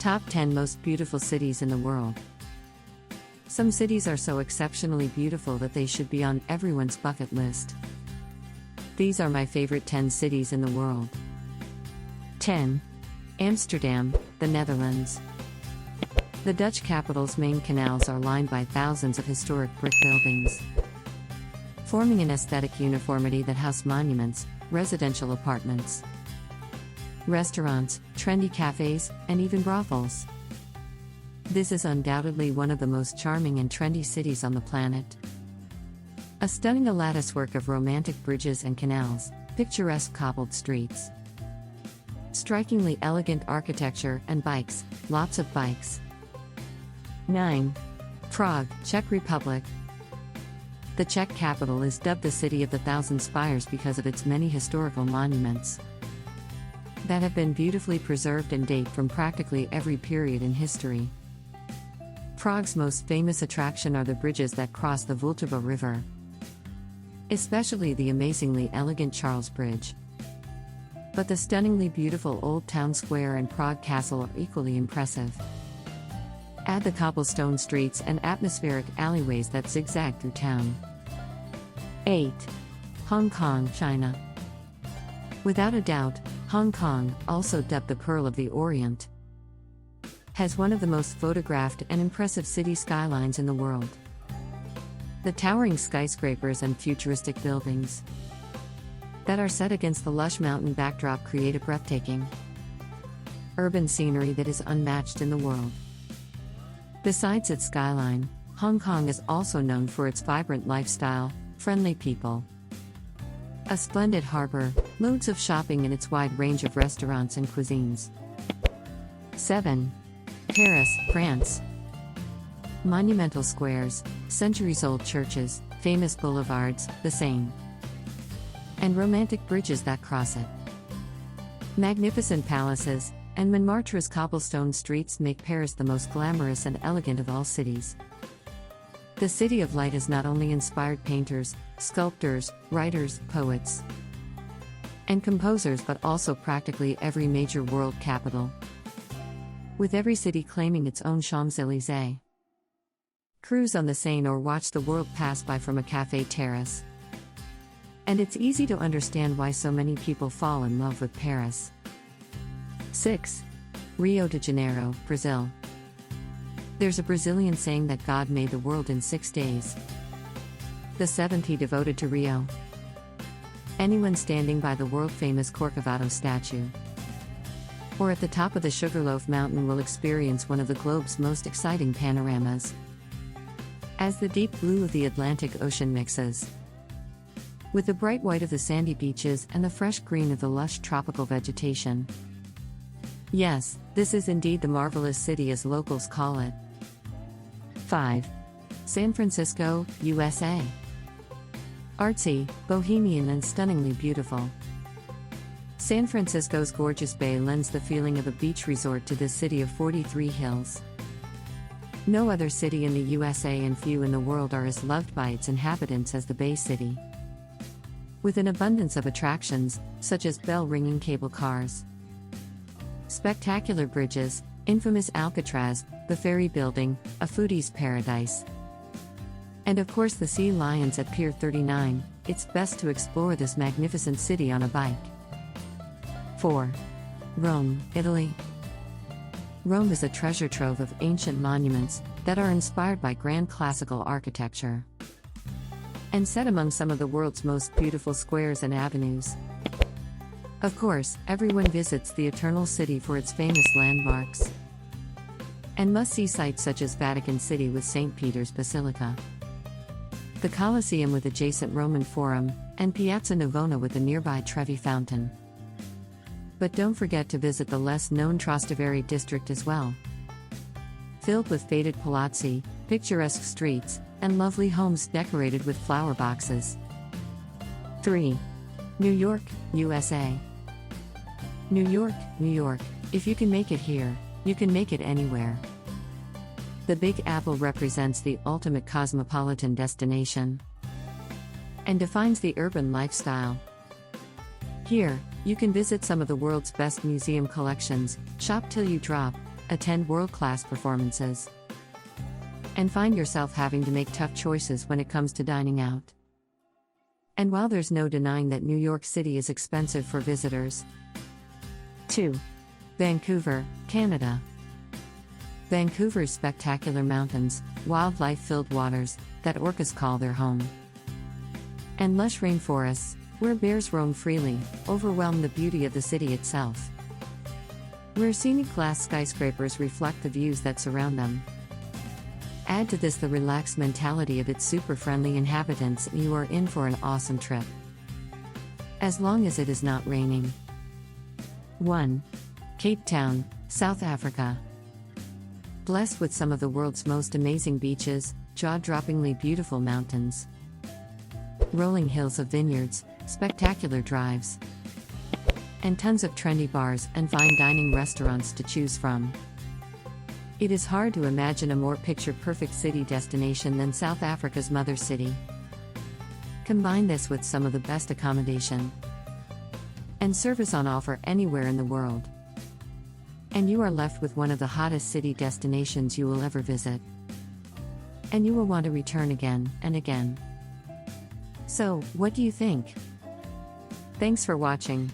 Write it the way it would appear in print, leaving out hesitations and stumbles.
Top 10 Most Beautiful Cities in the World. Some cities are so exceptionally beautiful that they should be on everyone's bucket list. These are my favorite 10 cities in the world. 10. Amsterdam, the Netherlands. The Dutch capital's main canals are lined by thousands of historic brick buildings, forming an aesthetic uniformity that house monuments, residential apartments, restaurants, trendy cafes, and even brothels. This is undoubtedly one of the most charming and trendy cities on the planet. A stunning latticework of romantic bridges and canals, picturesque cobbled streets, strikingly elegant architecture, and bikes, lots of bikes. 9. Prague, Czech Republic. The Czech capital is dubbed the City of the Thousand Spires because of its many historical monuments that have been beautifully preserved and date from practically every period in history. Prague's most famous attraction are the bridges that cross the Vltava River, especially the amazingly elegant Charles Bridge. But the stunningly beautiful Old Town Square and Prague Castle are equally impressive. Add the cobblestone streets and atmospheric alleyways that zigzag through town. 8. Hong Kong, China. Without a doubt, Hong Kong, also dubbed the Pearl of the Orient, has one of the most photographed and impressive city skylines in the world. The towering skyscrapers and futuristic buildings that are set against the lush mountain backdrop create a breathtaking urban scenery that is unmatched in the world. Besides its skyline, Hong Kong is also known for its vibrant lifestyle, friendly people, a splendid harbor, loads of shopping, and its wide range of restaurants and cuisines. 7. Paris, France. Monumental squares, centuries-old churches, famous boulevards, the Seine, and romantic bridges that cross it. Magnificent palaces and Montmartre's cobblestone streets make Paris the most glamorous and elegant of all cities. The City of Light has not only inspired painters, sculptors, writers, poets, and composers but also practically every major world capital, with every city claiming its own Champs-Élysées. Cruise on the Seine or watch the world pass by from a café terrace. And it's easy to understand why so many people fall in love with Paris. 6. Rio de Janeiro, Brazil. There's a Brazilian saying that God made the world in 6 days. The seventh he devoted to Rio. Anyone standing by the world-famous Corcovado statue or at the top of the Sugarloaf Mountain will experience one of the globe's most exciting panoramas, as the deep blue of the Atlantic Ocean mixes with the bright white of the sandy beaches and the fresh green of the lush tropical vegetation. Yes, this is indeed the marvelous city as locals call it. 5. San Francisco, USA. Artsy, bohemian, and stunningly beautiful. San Francisco's gorgeous bay lends the feeling of a beach resort to this city of 43 hills. No other city in the USA and few in the world are as loved by its inhabitants as the Bay City, with an abundance of attractions, such as bell-ringing cable cars, spectacular bridges, infamous Alcatraz, the ferry building, a foodie's paradise, and of course the sea lions at Pier 39. It's best to explore this magnificent city on a bike. 4. Rome, Italy. Rome is a treasure trove of ancient monuments that are inspired by grand classical architecture and set among some of the world's most beautiful squares and avenues. Of course, everyone visits the Eternal City for its famous landmarks and must-see sites such as Vatican City with St. Peter's Basilica, the Colosseum with adjacent Roman Forum, and Piazza Navona with the nearby Trevi Fountain. But don't forget to visit the less-known Trastevere district as well, filled with faded palazzi, picturesque streets, and lovely homes decorated with flower boxes. 3. New York, USA. New York, New York. If you can make it here, you can make it anywhere. The Big Apple represents the ultimate cosmopolitan destination and defines the urban lifestyle. Here, you can visit some of the world's best museum collections, shop till you drop, attend world-class performances, and find yourself having to make tough choices when it comes to dining out. And while there's no denying that New York City is expensive for visitors. 2. Vancouver, Canada. Vancouver's spectacular mountains, wildlife-filled waters that orcas call their home, and lush rainforests, where bears roam freely, overwhelm the beauty of the city itself. Where scenic glass skyscrapers reflect the views that surround them. Add to this the relaxed mentality of its super-friendly inhabitants, and you are in for an awesome trip. As long as it is not raining. 1. Cape Town, South Africa. Blessed with some of the world's most amazing beaches, jaw-droppingly beautiful mountains, rolling hills of vineyards, spectacular drives, and tons of trendy bars and fine dining restaurants to choose from. It is hard to imagine a more picture-perfect city destination than South Africa's mother city. Combine this with some of the best accommodation and service on offer anywhere in the world, and you are left with one of the hottest city destinations you will ever visit. And you will want to return again and again. So, what do you think? Thanks for watching.